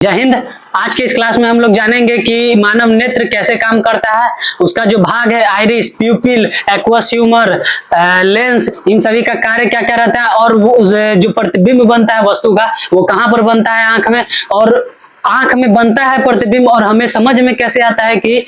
जय हिंद। आज के इस क्लास में हम लोग जानेंगे कि मानव नेत्र कैसे काम करता है, उसका जो भाग है iris, pupil, aqueous humour, lens, इन सभी का कार्य क्या क्या रहता है और वो जो प्रतिबिंब बनता है वस्तु का वो कहाँ पर बनता है आंख में, और आंख में बनता है प्रतिबिंब और हमें समझ में कैसे आता है कि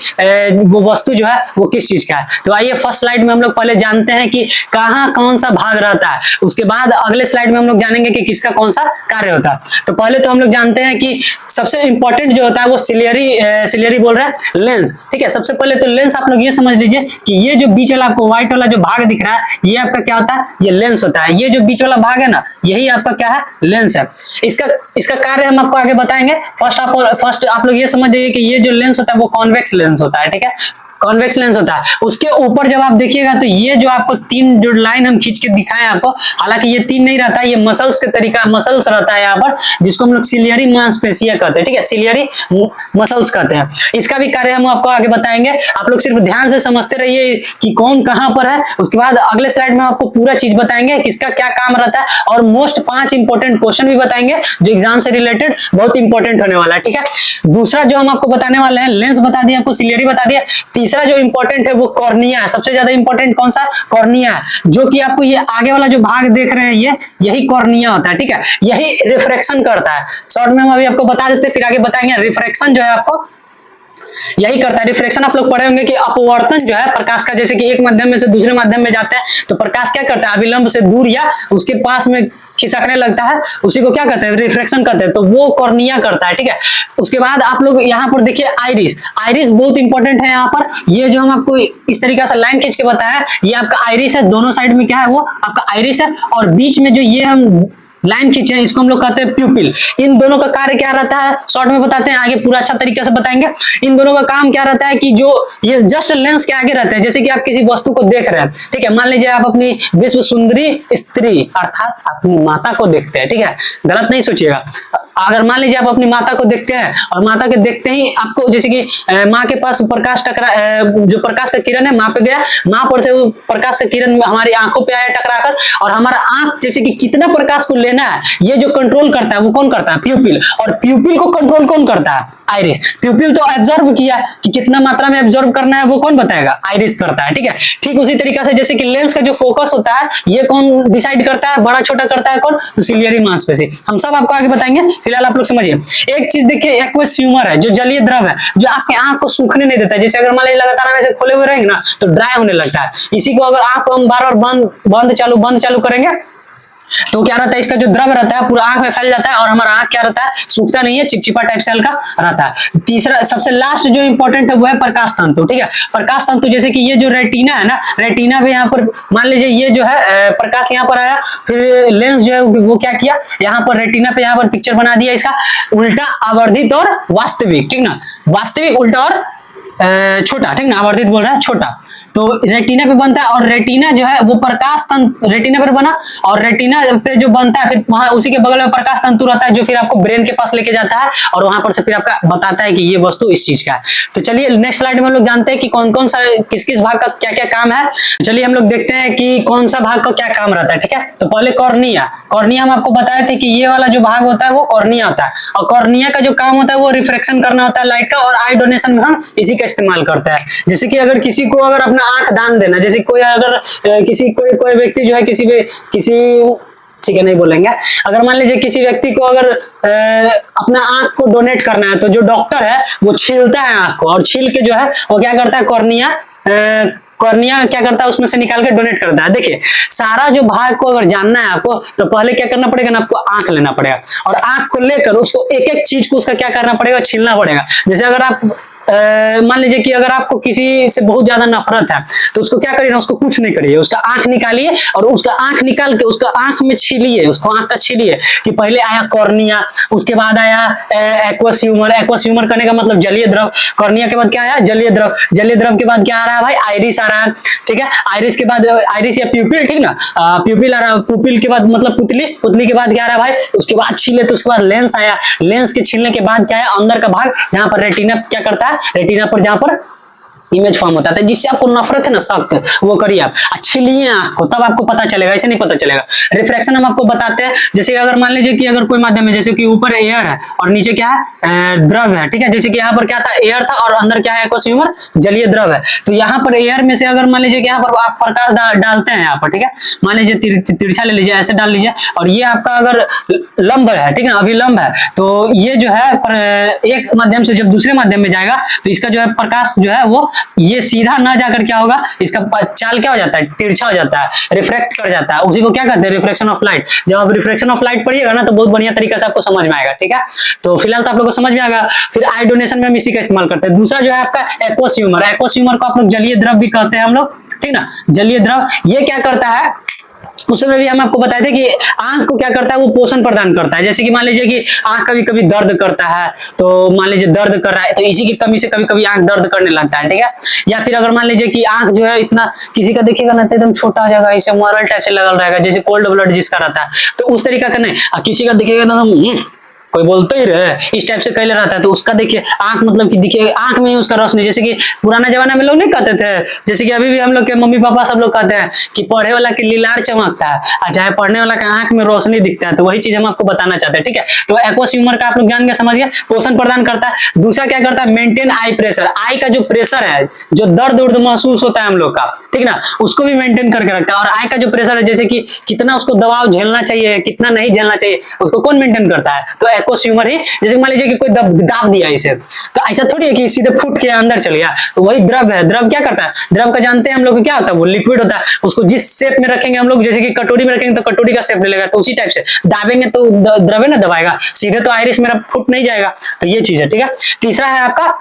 वो वस्तु जो है वो किस चीज का है। तो आइए फर्स्ट स्लाइड में हम लोग पहले जानते हैं कि कहाँ कौन सा भाग रहता है, उसके बाद अगले स्लाइड में हम लोग जानेंगे कि किसका कौन सा कार्य होता है। तो पहले तो हम लोग जानते हैं कि सबसे इंपॉर्टेंट जो होता है वो सिलियरी बोल रहा है लेंस। ठीक है, सबसे पहले तो लेंस आप लोग ये समझ लीजिए कि ये जो बीच वाला आपको व्हाइट वाला जो भाग दिख रहा है ये आपका क्या होता है, ये लेंस होता है। ये जो बीच वाला भाग है ना यही आपका क्या है, लेंस है। इसका कार्य हम आपको आगे बताएंगे। फर्स्ट आप लोग ये समझ जाइए कि ये जो लेंस होता है वो कॉन्वेक्स लेंस होता है। ठीक है, कॉन्वेक्स लेंस होता है। उसके ऊपर जब आप देखिएगा तो ये जो आपको तीन जो लाइन हम खींच के दिखाएं आपको, हालांकि ये तीन नहीं रहता है, ये मसल्स के तरीका मसल्स रहता है यहाँ पर, जिसको हम लोग सिलियरी मांसपेशियां कहते हैं। ठीक है, सिलियरी मसल्स कहते हैं। इसका भी कार्य हम आपको आगे बताएंगे। आप लोग सिर्फ ध्यान से समझते रहिए कि कौन कहां पर है। उसके बाद अगले स्लाइड में आपको पूरा चीज बताएंगे किसका क्या काम रहता है, और मोस्ट 5 इंपॉर्टेंट क्वेश्चन भी बताएंगे जो एग्जाम से रिलेटेड बहुत इंपॉर्टेंट होने वाला है। ठीक है, दूसरा जो हम आपको बताने वाले हैं, लेंस बता दिया आपको, सिलियरी बता दिया। तीसरा जो इंपॉर्टेंट है वो कॉर्निया है। सबसे ज्यादा इंपॉर्टेंट कौन सा, कॉर्निया है, जो कि आपको ये आगे वाला जो भाग देख रहे हैं ये यही कॉर्निया होता है। ठीक है, यही रिफ्रैक्शन करता है। शॉर्ट में हम अभी आपको बता देते हैं, फिर आगे बताएंगे। रिफ्रैक्शन जो है आपको यही करता है। रिफ्लेक्शन आप लोग पढ़े होंगे कि अपवर्तन जो है प्रकाश का, जैसे कि एक माध्यम में से दूसरे माध्यम में जाते हैं तो प्रकाश क्या करता है, अभिलंब से दूर या उसके पास में खिसकने लगता है, उसी को क्या कहते हैं, रिफ्रैक्शन कहते हैं। तो वो कॉर्निया करता है। ठीक है, उसके बाद आप लोग यहाँ पर देखिए आइरिस। आइरिस बहुत इंपॉर्टेंट है यहाँ पर। ये जो हम आपको इस तरीके से लाइन खींच के बताया, ये आपका आइरिस है। दोनों साइड में क्या है, वो आपका आइरिस है, और बीच में जो ये हम लाइन खींचे हैं इसको हम लोग कहते हैं प्यूपिल। इन दोनों का कार्य क्या रहता है शॉर्ट में बताते हैं, आगे पूरा अच्छा तरीके से बताएंगे। इन दोनों का काम क्या रहता है कि जो ये जस्ट लेंस के आगे रहते हैं, जैसे कि आप किसी वस्तु को देख रहे हैं। ठीक है, मान लीजिए आप अपनी विश्व सुंदरी स्त्री अर्थात अपनी माता को देखते हैं। ठीक है, गलत नहीं सोचिएगा। अगर मान लीजिए आप अपनी माता को देखते हैं और माता के देखते ही आपको, जैसे कि माँ के पास प्रकाश टकरा, जो प्रकाश का किरण है माँ पे गया, माँ पर से वो प्रकाश का किरण हमारी आंखों पे आया टकराकर, और हमारा आंख जैसे कि कितना प्रकाश को लेना है ये जो कंट्रोल करता है वो कौन करता है, प्यूपिल। और प्यूपिल को कंट्रोल कौन करता है, आइरिस। प्यूपिल तो एब्जॉर्ब किया कि कितना मात्रा में एब्जॉर्ब करना है वो कौन बताएगा, आइरिस करता है। ठीक है, ठीक उसी तरीके से जैसे कि लेंस का जो फोकस होता है ये कौन डिसाइड करता है, बड़ा छोटा करता है कौन, तो सिलियरी मांसपेशी। हम सब आपको आगे बताएंगे, फिलहाल आप लोग समझिए। एक चीज देखिए, एक्वस ह्यूमर है, जो जलीय द्रव है, जो आपकी आंख को सूखने नहीं देता है। जैसे अगर मान लीजिए लगातार ऐसे खोले हुए रहेंगे ना तो ड्राई होने लगता है। इसी को अगर आंख को हम बार बार बंद चालू करेंगे तो क्या रहता है, इसका जो द्रव रहता है पूरा आंख में फैल जाता है और हमारा आंख क्या रहता है, सूखता नहीं है, चिपचिपा टाइप से हल्का रहता है। तीसरा सबसे लास्ट जो इंपॉर्टेंट है वो है प्रकाश तंतु। ठीक है, प्रकाश तंतु जैसे कि ये जो रेटिना है ना, रेटिना पे यहाँ पर मान लीजिए ये जो है प्रकाश यहाँ पर आया, फिर लेंस जो है वो क्या किया, यहाँ पर रेटिना पे यहाँ पर पिक्चर बना दिया इसका उल्टा, आवर्धित और वास्तविक। ठीक ना, वास्तविक उल्टा और छोटा। ठीक ना, आवर्धित बोल रहा है छोटा। तो रेटिना पे बनता है, और रेटिना जो है वो प्रकाश तंतु रेटिना पर बना, और रेटिना पे जो बनता है फिर वहां उसी के बगल में प्रकाश तंतु रहता है जो फिर आपको ब्रेन के पास लेके जाता है, और वहां पर से फिर आपका बताता है कि ये वस्तु इस चीज का है। तो चलिए नेक्स्ट स्लाइड में हम लोग जानते हैं कि कौन कौन सा किस किस भाग का क्या क्या काम है। चलिए हम लोग देखते हैं कि कौन सा भाग का क्या काम रहता है। ठीक है, तो पहले कॉर्निया। कॉर्निया हम आपको बताए थे कि ये वाला जो भाग होता है वो कॉर्निया होता है, और कॉर्निया का जो काम होता है वो रिफ्रैक्शन करना होता है लाइट का, और आई डोनेशन में हम इसी का इस्तेमाल करता है। जैसे कि अगर किसी को अगर अपना आंख दान देना, जैसे कोई अगर कोई व्यक्ति जो है किसी ठीक है नहीं बोलेंगे, अगर मान लीजिए किसी व्यक्ति को अगर अपना आंख को डोनेट करना है तो जो डॉक्टर है वो छीलता है आंख को, और छील के जो है वो क्या करता है, कॉर्निया क्या करता है उसमें से निकाल के डोनेट करता है। देखिए सारा जो भाग को अगर जानना है आपको तो पहले क्या करना पड़ेगा ना, आपको आंख लेना पड़ेगा, और आंख को लेकर उसको एक एक चीज को उसका क्या करना पड़ेगा, छीलना पड़ेगा। जैसे अगर आप मान लीजिए कि अगर आपको किसी से बहुत ज्यादा नफरत है तो उसको क्या करिए ना, उसको कुछ नहीं करिए, उसका आंख निकालिए और उसका आंख निकाल के उसका आंख में छीलिए, उसको आंख का छीलिए। कि पहले आया कॉर्निया, उसके बाद आया एक्वस ह्यूमर। एक्वस ह्यूमर करने का मतलब जलीय द्रव। कॉर्निया के बाद क्या आया, जलीय द्रव। जलीय द्रव के बाद क्या आ रहा है भाई, आइरिस आ रहा है। ठीक है, आइरिस के बाद आइरिस या प्यूपिल। ठीक ना, प्यूपिल आ रहा है। प्यूपिल के बाद मतलब पुतली। पुतली के बाद क्या आ रहा है भाई, उसके बाद छीले तो उसके बाद लेंस आया। लेंस के छीलने के बाद क्या है, अंदर का भाग जहां पर रेटिना क्या करता है, रेटिना पर जहां पर इमेज फॉर्म होता है, जिससे आपको नफरत है ना सख्त, वो करिए आप, अच्छी लिए आंख को, तब आपको पता चलेगा, ऐसे नहीं पता चलेगा। रिफ्रैक्शन हम आपको बताते हैं, जैसे अगर मान लीजिए कि अगर कोई माध्यम है, जैसे कि ऊपर एयर है और नीचे क्या है, द्रव है, ठीक है। जैसे कि यहाँ पर क्या था, एयर था और अंदर क्या है, एक्वस ह्यूमर जलीय द्रव है। तो यहाँ पर एयर में से अगर मान लीजिए कि यहाँ पर आप प्रकाश डालते हैं यहाँ पर, ठीक है, मान लीजिए तिरछा ले लीजिए, ऐसे डाल लीजिए, और ये आपका अगर लंब है, ठीक है, अभिलंब है, तो ये जो है एक माध्यम से जब दूसरे माध्यम में जाएगा तो इसका जो है प्रकाश जो है वो ये सीधा ना जाकर क्या होगा, इसका चाल क्या हो जाता है, तिरछा हो जाता है, रिफ्रैक्ट कर जाता है, उसी को क्या कहते हैं, रिफ्रैक्शन ऑफ लाइट। जब आप रिफ्रैक्शन ऑफ लाइट पढ़िएगा ना तो बहुत बढ़िया तरीके से आपको समझ में आएगा, ठीक है। तो फिलहाल तो आप लोगों को समझ में आएगा। फिर आई डोनेशन में हम इसी का इस्तेमाल करते हैं। दूसरा जो है आपका एक्वस ह्यूमर, एक्वस ह्यूमर को आप लोग जलीय द्रव भी कहते हैं हम लोग, ठीक ना, जलीय द्रव। ये क्या करता है, उसमें भी हम आपको बताए थे कि आंख को क्या करता है, वो पोषण प्रदान करता है। जैसे कि मान लीजिए कि आंख कभी कभी दर्द करता है, तो मान लीजिए दर्द कर रहा है, तो इसी की कमी से कभी कभी आंख दर्द करने लगता है, ठीक है। या फिर अगर मान लीजिए कि आंख जो है इतना, किसी का देखिएगा ना एकदम छोटा हो जाएगा, इसे मॉरल टाइप से लगल रहेगा, जैसे कोल्ड ब्लड जिसका रहता है, तो उस तरीका का नहीं। किसी का देखिएगा ना कोई बोलते ही रहे इस टाइप से कैले रहता है, तो उसका देखिए आंख मतलब कि देखिए आंख में ही उसका रोशनी, जैसे कि पुराना जमाना में लोग नहीं कहते थे, जैसे कि अभी भी हम लोग के मम्मी पापा सब लोग कहते हैं कि पढ़े वाला की लीलार चमकता है और चाहे पढ़ने वाला का आंख में रोशनी दिखता है। तो वही चीज हम आपको बताना चाहते हैं, ठीक है। तो एक्वस ह्यूमर का आप लोग जान के समझ गए, पोषण प्रदान करता है। दूसरा क्या करता है, मेंटेन आई प्रेशर, आई का जो प्रेशर है, जो दर्द उर्द महसूस होता है हम लोग का, ठीक ना, उसको भी मेंटेन करके रखता है। और आई का जो प्रेशर है, जैसे कि कितना उसको दबाव झेलना चाहिए, कितना नहीं झेलना चाहिए, उसको कौन मेंटेन करता है, तो एक्वस ह्यूमर ही। जैसे मान लीजिए कि कोई दाब दिया इसे, तो ऐसा थोड़ी है कि सीधे फुट के अंदर चल गया, तो वही द्रव है। द्रव क्या करता है, द्रव का जानते हैं हम लोग क्या होता है, वो लिक्विड होता है, उसको जिस शेप में रखेंगे हम लोग, जैसे कि कटोरी में रखेंगे तो कटोरी का शेप ले लेगा, तो उसी टाइप से दाबेंगे तो द्रव ना दबाएगा, सीधे तो आइरिस मेरा फुट नहीं जाएगा। तो ये चीज है, ठीक है। तीसरा है आपका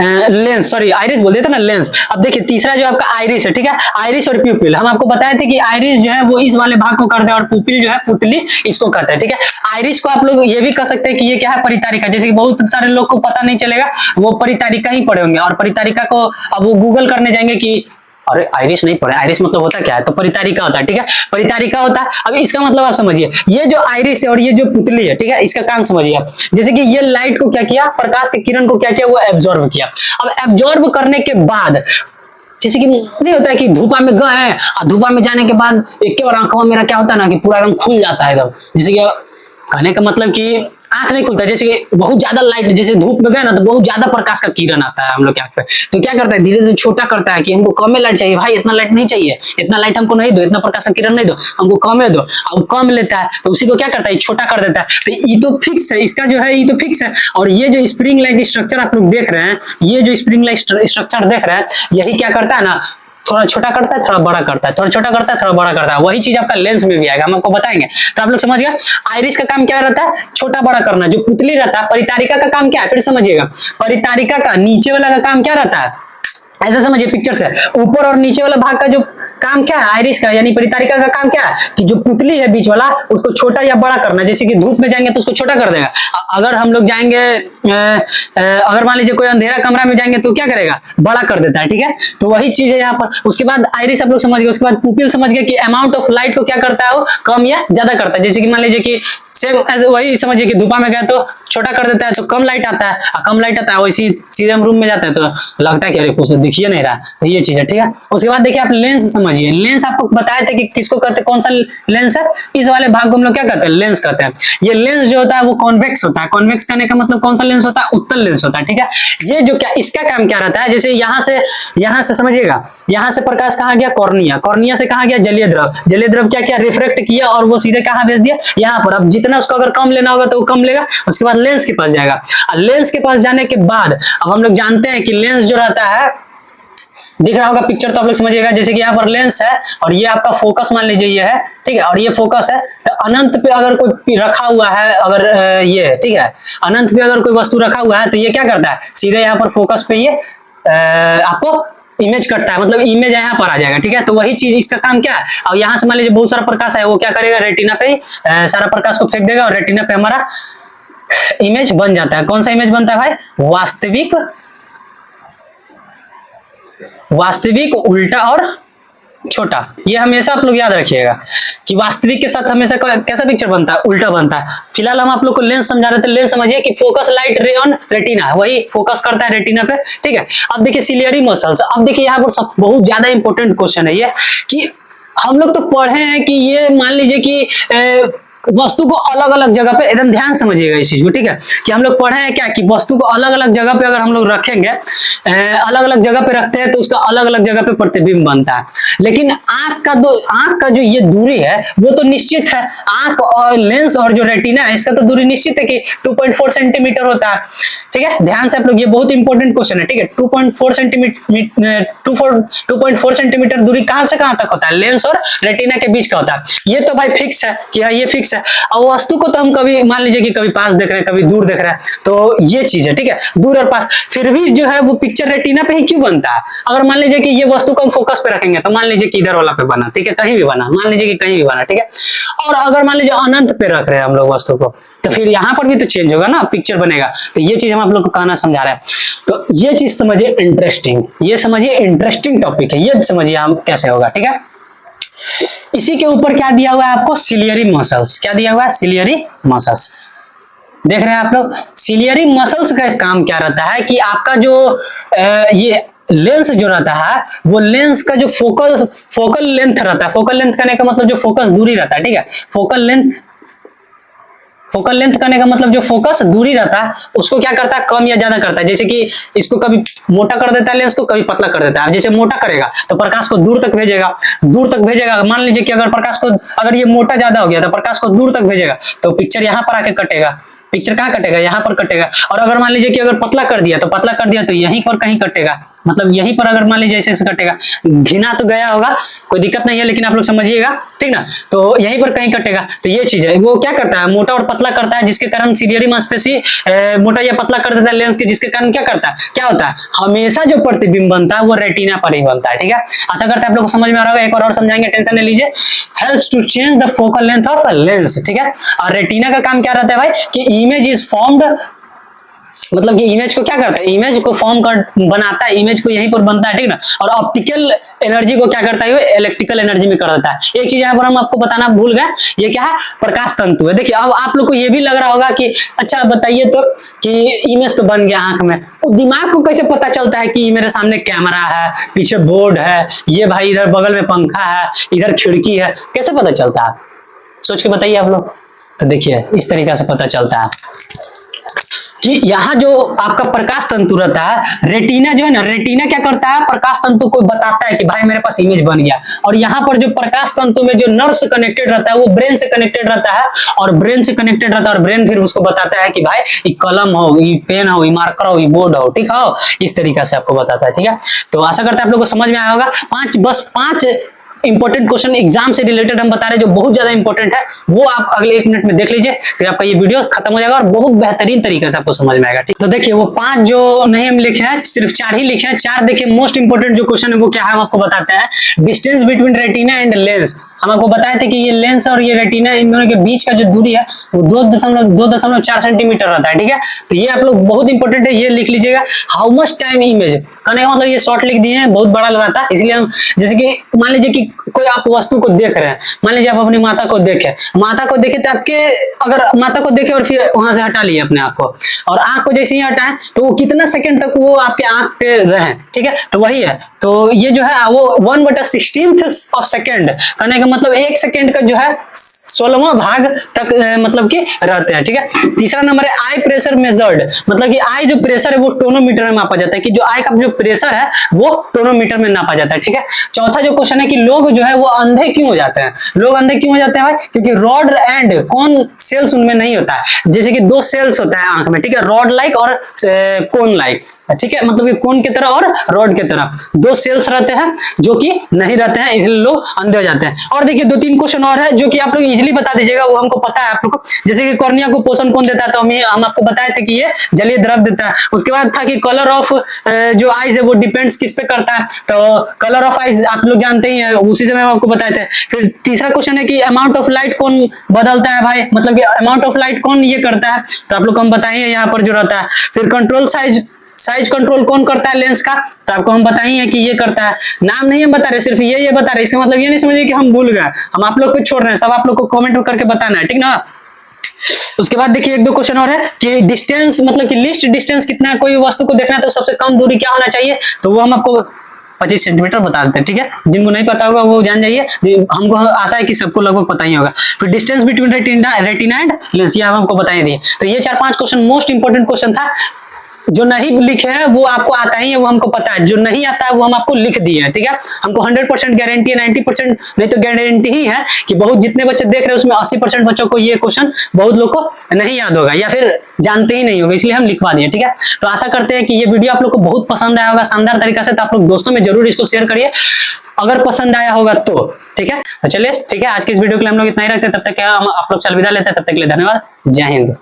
लेंस, सॉरी आइरिस बोल देते ना, लेंस। अब देखिए तीसरा जो आपका आइरिस है, ठीक है, आइरिस और प्यूपिल। हम आपको बताए थे कि आइरिस जो है वो इस वाले भाग को करते हैं और पुपिल जो है पुतली इसको कहते हैं, ठीक है। आइरिस को आप लोग ये भी कह सकते हैं कि ये क्या है, परितारिका। जैसे कि बहुत सारे लोग को पता नहीं चलेगा, वो परितारिका ही पढ़े होंगे, और परितारिका को अब वो गूगल करने जाएंगे कि अरे आइरिस नहीं पढ़े, आइरिस मतलब होता क्या है, तो परितारिका होता है, ठीक है, परितारिका होता है। अब इसका मतलब आप समझिए, ये जो आइरिस है और ये जो पुतली है, ठीक है, इसका काम समझिए आप। जैसे कि ये लाइट को क्या किया, प्रकाश के किरण को क्या किया, वो एब्जॉर्ब किया। अब एब्जॉर्ब करने के बाद जैसे कि नहीं होता है कि धूपा में गए और धूपा में जाने के बाद एक के बार आंखों में मेरा क्या होता है ना कि पूरा एकदम खुल जाता है एकदम, जैसे कि कहने का मतलब कि आंख नहीं खुलता, जैसे कि बहुत ज्यादा लाइट, जैसे धूप में गए ना तो बहुत ज्यादा प्रकाश का किरण आता है हम लोग के आंख पे, तो क्या करता है धीरे धीरे छोटा करता है कि हमको कम लाइट चाहिए, भाई इतना लाइट नहीं चाहिए, इतना लाइट हमको नहीं दो, इतना प्रकाश का किरण नहीं दो, हमको कम दो। अब कम लेता है तो उसी को क्या करता है, छोटा कर देता है। तो ये तो फिक्स है, इसका जो है ये तो फिक्स है। और ये जो स्प्रिंग लाइट स्ट्रक्चर आप लोग देख रहे हैं, ये जो स्प्रिंग लाइट स्ट्रक्चर देख रहे हैं, यही क्या करता है ना, थोड़ा छोटा करता है, थोड़ा बड़ा करता है, थोड़ा छोटा करता है, थोड़ा बड़ा करता है। वही चीज आपका लेंस में भी आएगा, हम आपको बताएंगे। तो आप लोग समझ गए, आइरिस का काम क्या रहता है, छोटा बड़ा करना। जो पुतली रहता है, परितारिका का काम क्या है, फिर समझिएगा, परितारिका का नीचे वाला का काम क्या रहता है, ऐसा समझिए पिक्चर से, ऊपर और नीचे वाला भाग का जो काम क्या है आइरिस का यानी परितारिका का काम क्या है कि जो पुतली है बीच वाला उसको छोटा या बड़ा करना। जैसे कि धूप में जाएंगे तो उसको छोटा कर देगा, अगर हम लोग जाएंगे अगर मान लीजिए कोई अंधेरा कमरा में जाएंगे तो क्या करेगा, बड़ा कर देता है, ठीक है। तो वही चीज है यहाँ पर। उसके बाद आइरिस आप लोग समझ गए, उसके बाद पुपिल समझ गए कि अमाउंट ऑफ लाइट को क्या करता है, वो कम या ज्यादा करता है। जैसे कि मान लीजिए कि सेम वही समझिए कि धूपा में गए तो छोटा कर देता है तो कम लाइट आता है, और कम लाइट आता है वैसे सीधे हम रूम में जाते हैं तो लगता है कि अरे कुछ दिखिए नहीं रहा, तो ये चीज है, ठीक है। उसके बाद देखिए आप लेंस समझिए, लेंस आपको बताए थे कि किसको कहते हैं, कौन सा लेंस है, इस वाले भाग को हम लोग क्या कहते हैं, लेंस कहते हैं। ये लेंस जो होता है वो कॉन्वेक्स होता है। कॉन्वेक्स कहने का मतलब कौन सा लेंस होता है, उत्तल लेंस होता है, ठीक है। ये जो क्या इसका काम क्या रहता है, जैसे यहाँ से समझिएगा, यहाँ से प्रकाश कहाँ गया, कॉर्निया, कॉर्निया से कहाँ गया, जलीय द्रव, जलीय द्रव क्या किया, रिफ्रेक्ट किया और वो सीधे कहाँ भेज दिया, यहाँ पर। अब जितना उसको अगर कम लेना होगा तो वो कम लेगा, उसके बाद लेंस के पास जाएगा। और लेंस के पास जाने के बाद अब हम लोग जानते हैं कि लेंस जो रहता है, दिख रहा होगा पिक्चर तो आप लोग समझिएगा, जैसे कि यहाँ पर लेंस है और ये आपका फोकस मान लीजिए ये है, ठीक है, और ये फोकस है। तो अनंत पे अगर कोई रखा हुआ है, अगर ये ठीक है, अनंत पे अगर कोई वस्तु रखा हुआ है तो ये क्या करता है, सीधे यहाँ पर फोकस पे ये आपको इमेज करता है, मतलब इमेज यहाँ पर आ जाएगा, ठीक है। तो वही चीज इसका काम क्या है, और यहाँ से मान लीजिए बहुत सारा प्रकाश है, वो क्या करेगा, रेटिना पे सारा प्रकाश को फेंक देगा और रेटिना पे हमारा इमेज बन जाता है। कौन सा इमेज बनता है भाई, वास्तविक, उल्टा और छोटा। ये हमेशा आप लोग याद रखिएगा कि वास्तविक के साथ हमेशा कैसा पिक्चर बनता है, उल्टा बनता है। फिलहाल हम आप लोग को लेंस समझा रहे थे, लेंस समझिए कि फोकस लाइट रे ऑन रेटिना, वही फोकस करता है रेटिना पे, ठीक है। अब देखिए सिलियरी मसल्स, अब देखिए यहाँ पर सब बहुत ज्यादा इंपॉर्टेंट क्वेश्चन है ये कि हम लोग तो पढ़े हैं कि ये मान लीजिए कि वस्तु को अलग अलग जगह पे, एकदम ध्यान समझिएगा इस चीज को, ठीक है, कि हम लोग पढ़े हैं क्या कि वस्तु को अलग अलग जगह पे अगर हम लोग रखेंगे, अलग अलग जगह पे रखते हैं तो उसका अलग अलग जगह पे प्रतिबिंब बनता है। लेकिन आंख का जो ये दूरी है वो तो निश्चित है, आंख और लेंस और जो रेटिना है इसका तो दूरी निश्चित है कि 2.4 सेंटीमीटर होता है, ठीक है। ध्यान से आप लोग, ये बहुत इंपॉर्टेंट क्वेश्चन है, ठीक है। 2.4 सेंटीमीटर दूरी कहां से कहां तक होता है, लेंस और रेटिना के बीच का होता है। ये तो भाई फिक्स है कि हाँ ये फिक्स है। और वस्तु को तो हम कभी मान लीजिए कि कभी पास देख रहे हैं, कभी दूर देख रहे हैं, तो ये चीज है, ठीक है, दूर और पास। फिर भी जो है वो पिक्चर रेटिना पे ही क्यों बनता है? अगर मान लीजिए कि ये वस्तु को हम फोकस पे रखेंगे तो मान लीजिए कि इधर वाला पे बना, ठीक है, कहीं भी बना, मान लीजिए कि कहीं भी बना, ठीक है। और अगर मान लीजिए अनंत पे रख रहे हैं हम लोग वस्तु को, तो फिर यहाँ पर भी तो चेंज होगा ना, पिक्चर बनेगा। तो ये चीज हम आप लोग को कहना समझा रहे हैं। तो ये चीज समझिए इंटरेस्टिंग, ये समझिए इंटरेस्टिंग टॉपिक है, ये समझिए हम कैसे होगा, ठीक है। इसी के ऊपर क्या दिया हुआ है आपको, सिलियरी मसल्स। क्या दिया हुआ है, सिलियरी मसल्स। देख रहे हैं आप लोग, सिलियरी मसल्स का काम क्या रहता है कि आपका जो ये लेंस जो रहता है वो लेंस का जो फोकल लेंथ रहता है, फोकल लेंथ करने का मतलब जो फोकस दूरी रहता है, ठीक है, फोकल लेंथ करने का मतलब जो फोकस दूरी रहता है उसको क्या करता है, कम या ज्यादा करता है। जैसे कि इसको कभी मोटा कर देता है लेंस को, कभी पतला कर देता है। जैसे मोटा करेगा तो प्रकाश को दूर तक भेजेगा, दूर तक भेजेगा। मान लीजिए कि अगर प्रकाश को, अगर ये मोटा ज्यादा हो गया तो प्रकाश को दूर तक भेजेगा, तो पिक्चर यहाँ पर आके कटेगा। पिक्चर कहाँ कटेगा, यहाँ पर कटेगा। और अगर मान लीजिए कि अगर पतला कर दिया तो यहीं पर कहीं कटेगा, मतलब यहीं पर अगर मान लीजिए ऐसे कटेगा, घिना तो गया होगा, कोई दिक्कत नहीं है, लेकिन आप लोग समझिएगा, ठीक ना। तो यहीं पर कहीं कटेगा। तो ये चीज है, वो क्या करता है, मोटा और पतला करता है, जिसके कारण सिलियरी मांसपेशी मोटा या पतला कर देता है लेंस के, जिसके कारण क्या करता है, क्या होता है, हमेशा जो प्रतिबिंब बनता है वो रेटिना पर ही बनता है, ठीक है। आशा करता है आप लोग को समझ में आ रहा होगा। एक और समझाएंगे, टेंशन नहीं लीजिए। Helps to change the focal length of lens, ठीक है। और रेटिना का काम क्या रहता है भाई कि इमेज इज फॉर्म्ड, मतलब कि इमेज को क्या करता है, इमेज को फॉर्म कर बनाता है, इमेज को यहीं पर बनता है, ठीक ना। और ऑप्टिकल एनर्जी को क्या करता है, इलेक्ट्रिकल एनर्जी में कर देता है। एक चीज यहाँ पर हम आपको बताना भूल गए, ये क्या है, प्रकाश तंतु है। देखिए अब आप लोग को ये भी लग रहा होगा कि अच्छा बताइए तो कि इमेज तो बन गया आंख में, तो दिमाग को कैसे पता चलता है कि मेरे सामने कैमरा है, पीछे बोर्ड है, ये भाई इधर बगल में पंखा है, इधर खिड़की है, कैसे पता चलता है, सोच के बताइए आप लोग। तो देखिए इस तरीका से पता चलता है कि यहाँ जो आपका प्रकाश तंतु रहता है, रेटिना जो है ना, रेटिना क्या करता है, प्रकाश तंतु को बताता है कि भाई मेरे पास इमेज बन गया। और यहाँ पर जो प्रकाश तंतु में जो नर्व से कनेक्टेड रहता है वो ब्रेन से कनेक्टेड रहता है, और ब्रेन से कनेक्टेड रहता है, और ब्रेन फिर उसको बताता है कि भाई ये कलम हो, ये पेन हो, ये मार्कर हो, ये बोर्ड हो, ठीक हो, इस तरीका से आपको बताता है, ठीक है। तो आशा करता है आप लोग को समझ में आया होगा। पांच इंपॉर्टेंट क्वेश्चन एग्जाम से रिलेटेड हम बता रहे हैं जो बहुत ज्यादा इंपॉर्टेंट है, वो आप अगले 1 मिनट में देख लीजिए, फिर आपका ये वीडियो खत्म हो जाएगा और बहुत बेहतरीन तरीके से आपको समझ में आएगा, ठीक। तो देखिए वो 5 जो नहीं हम लिखे हैं, सिर्फ 4 ही लिखे हैं। 4 देखिए मोस्ट इंपॉर्टेंट जो क्वेश्चन है वो क्या है, हम आपको बताते हैं। Distance between retina and lens, हम आपको बताए थे कि ये लेंस और ये रेटिना, इन दोनों के बीच का जो दूरी है वो 2.4 सेंटीमीटर रहता है, ठीक है। तो ये आप लोग बहुत इंपॉर्टेंट है, ये लिख लीजिएगा। हाउ मच टाइम इमेज, कहने का मतलब ये शॉर्ट लिख दिए हैं, बहुत बड़ा रहता है, इसलिए हम, जैसे कि मान लीजिए कि कोई आप वस्तु को देख रहे हैं, मान लीजिए आप अपनी माता को देखे तो आपके, अगर माता को देखे और फिर वहां से हटा लिए अपने आंख को, और आंख को जैसे ही हटाएं तो वो कितना सेकंड तक वो आपके आंख पे रहे, ठीक है। तो वही है, तो ये जो है वो 1/16 ऑफ सेकेंड, कहने का मतलब 1 सेकेंड का जो है 16वां भाग तक मतलब कि रहते हैं, ठीक है। तीसरा नंबर है आई प्रेशर मेजर्ड, मतलब कि आई जो प्रेशर है वो टोनोमीटर में मापा जाता है, कि जो आई का जो प्रेशर है वो टोनोमीटर में नापा जाता है, ठीक है। चौथा जो क्वेश्चन है कि लोग जो है वो अंधे क्यों हो जाते हैं, लोग अंधे क्यों हो जाते हैं भाई, क्योंकि रॉड एंड कौन सेल्स उनमें नहीं होता है। जैसे कि 2 सेल्स होता है आंख में, ठीक है, रॉड लाइक और कोन लाइक, ठीक है, मतलब कि कोन की तरह और रॉड की तरह 2 सेल्स रहते हैं जो कि नहीं रहते हैं, इसलिए लोग अंधे हो जाते हैं। और देखिए 2-3 क्वेश्चन और है जो कि आप लोग इजीली बता दीजिएगा, वो हमको पता है आप लोग को। जैसे कि कॉर्निया को पोषण कौन देता है, तो हम आपको बताए थे कि ये जलीय द्रव देता है। उसके बाद था कि कलर ऑफ जो आईज है वो डिपेंड्स किस पे करता है, तो कलर ऑफ आईज आप लोग जानते ही हैं, उसी से मैं आपको बताए थे। फिर तीसरा क्वेश्चन है कि अमाउंट ऑफ लाइट कौन बदलता है भाई, मतलब कि अमाउंट ऑफ लाइट कौन ये करता है, तो आप लोग को हम बताएंगे यहाँ पर जो रहता है। फिर कंट्रोल साइज साइज कंट्रोल कौन करता है लेंस का, तो आपको हम बताएंगे कि ये करता है। नाम नहीं हम बता रहे, सिर्फ ये बता रहे, इसका मतलब ये नहीं समझिए कि हम भूल गए, हम आप लोग पे छोड़ रहे हैं, सब आप लोग को कमेंट में करके बताना है, ठीक ना। उसके बाद देखिए एक दो क्वेश्चन और है कि डिस्टेंस मतलब कि लिस्ट डिस्टेंस कितना है, कोई वस्तु को देखना है तो सबसे कम दूरी क्या होना चाहिए, तो वो हम आपको 25 सेंटीमीटर बता देते हैं, ठीक है। जिनको नहीं पता होगा वो जान जाइए, हमको आशा है कि सबको लगभग पता ही होगा। फिर distance between retina and lens, ये हमको बता ही दिए। तो ये 4-5 क्वेश्चन मोस्ट इंपोर्टेंट क्वेश्चन था। जो नहीं लिखे हैं वो आपको आता ही है, वो हमको पता है, जो नहीं आता है वो हम आपको लिख दिए हैं, ठीक है। हमको 100% गारंटी है, 90% नहीं तो गारंटी ही है कि बहुत जितने बच्चे देख रहे हैं उसमें 80% बच्चों को ये क्वेश्चन बहुत लोग को नहीं याद होगा या फिर जानते ही नहीं होगा, इसलिए हम लिखवा दिए, ठीक है। तो आशा करते हैं कि ये वीडियो आप लोग को बहुत पसंद आया होगा शानदार तरीका से, तो आप लोग दोस्तों में जरूर इसको शेयर करिए अगर पसंद आया होगा तो, ठीक है। तो चलिए ठीक है, आज के इस वीडियो के लिए हम लोग इतना ही रखते हैं, तब तक क्या हम आप लोग से अलविदा लेते हैं, तब तक के लिए धन्यवाद, जय हिंद।